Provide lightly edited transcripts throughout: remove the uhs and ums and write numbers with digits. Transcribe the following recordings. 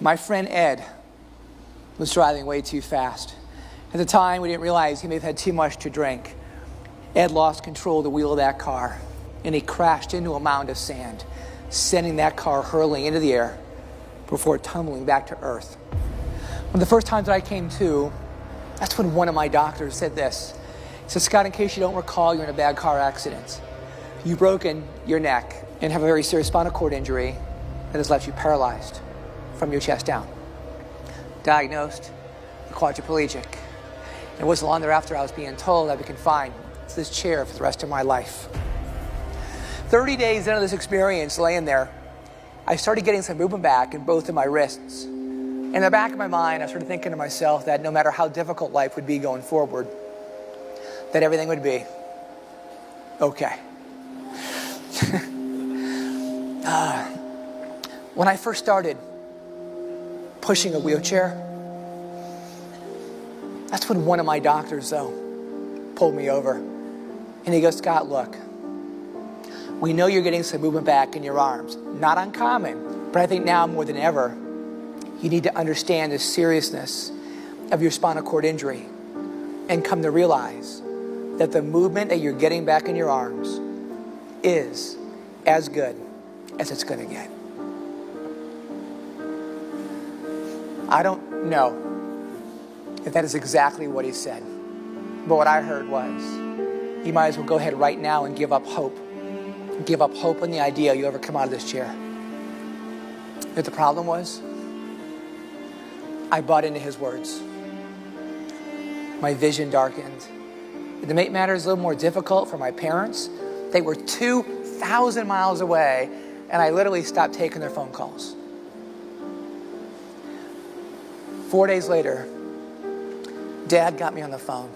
My friend Ed was driving way too fast. At the time, we didn't realize he may have had too much to drink. Ed lost control of the wheel of that car, and he crashed into a mound of sand, sending that car hurtling into the air before tumbling back to earth. One of the first times that I came to, that's when one of my doctors said this. He said, Scott, in case you don't recall, you're in a bad car accident. You've broken your neck and have a very serious spinal cord injury that has left you paralyzed from your chest down. Diagnosed quadriplegic. It wasn't long thereafter I was being told I'd be confined to this chair for the rest of my life. 30 days into this experience, laying there, I started getting some movement back in both of my wrists. In the back of my mind, I started thinking to myself that no matter how difficult life would be going forward, that everything would be okay. When I first started pushing a wheelchair, that's when one of my doctors, though, pulled me over. And he goes, Scott, look, we know you're getting some movement back in your arms. Not uncommon, but I think now more than ever, you need to understand the seriousness of your spinal cord injury and come to realize that the movement that you're getting back in your arms is as good as it's going to get. I don't know if that is exactly what he said, but what I heard was, you might as well go ahead right now and give up hope. Give up hope in the idea you'll ever come out of this chair. But the problem was, I bought into his words. My vision darkened. And to make matters a little more difficult for my parents, they were 2,000 miles away, and I literally stopped taking their phone calls. 4 days later, Dad got me on the phone,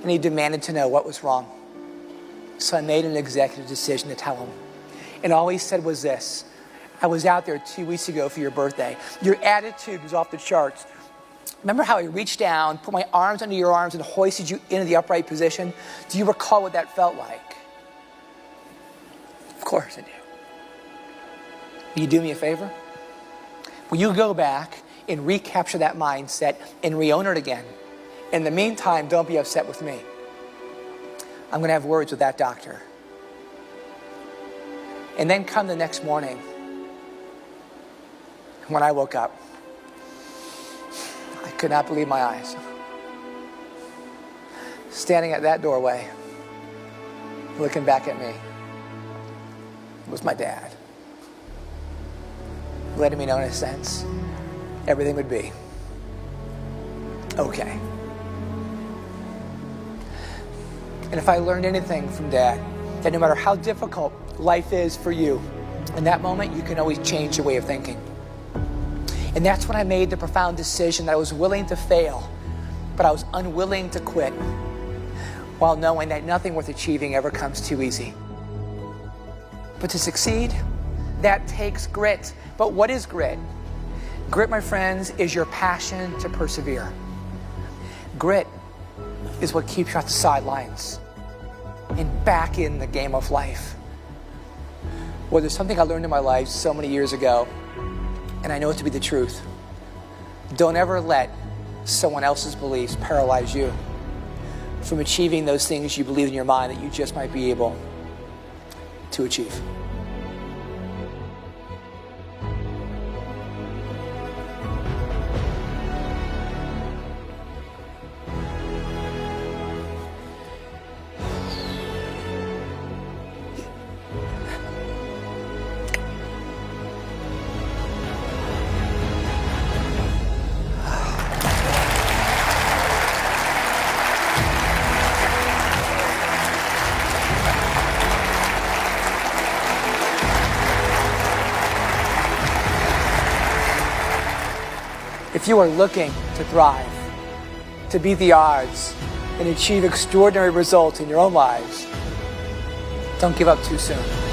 and he demanded to know what was wrong. So I made an executive decision to tell him. And all he said was this: I was out there 2 weeks ago for your birthday. Your attitude was off the charts. Remember how I reached down, put my arms under your arms, and hoisted you into the upright position? Do you recall what that felt like? Of course I do. Will you do me a favor? Will you go back and recapture that mindset and re-own it again? In the meantime, don't be upset with me. I'm going to have words with that doctor. And then come the next morning, when I woke up, I could not believe my eyes. Standing at that doorway, looking back at me, was my dad. Letting me know in a sense, everything would be okay. And if I learned anything from Dad, that no matter how difficult life is for you, in that moment, you can always change your way of thinking. And that's when I made the profound decision that I was willing to fail, but I was unwilling to quit, while knowing that nothing worth achieving ever comes too easy. But to succeed, that takes grit. But what is grit? Grit, my friends, is your passion to persevere. Grit is what keeps you off the sidelines and back in the game of life. Well, there's something I learned in my life so many years ago, and I know it to be the truth. Don't ever let someone else's beliefs paralyze you from achieving those things you believe in your mind that you just might be able to achieve. If you are looking to thrive, to beat the odds, and achieve extraordinary results in your own lives, don't give up too soon.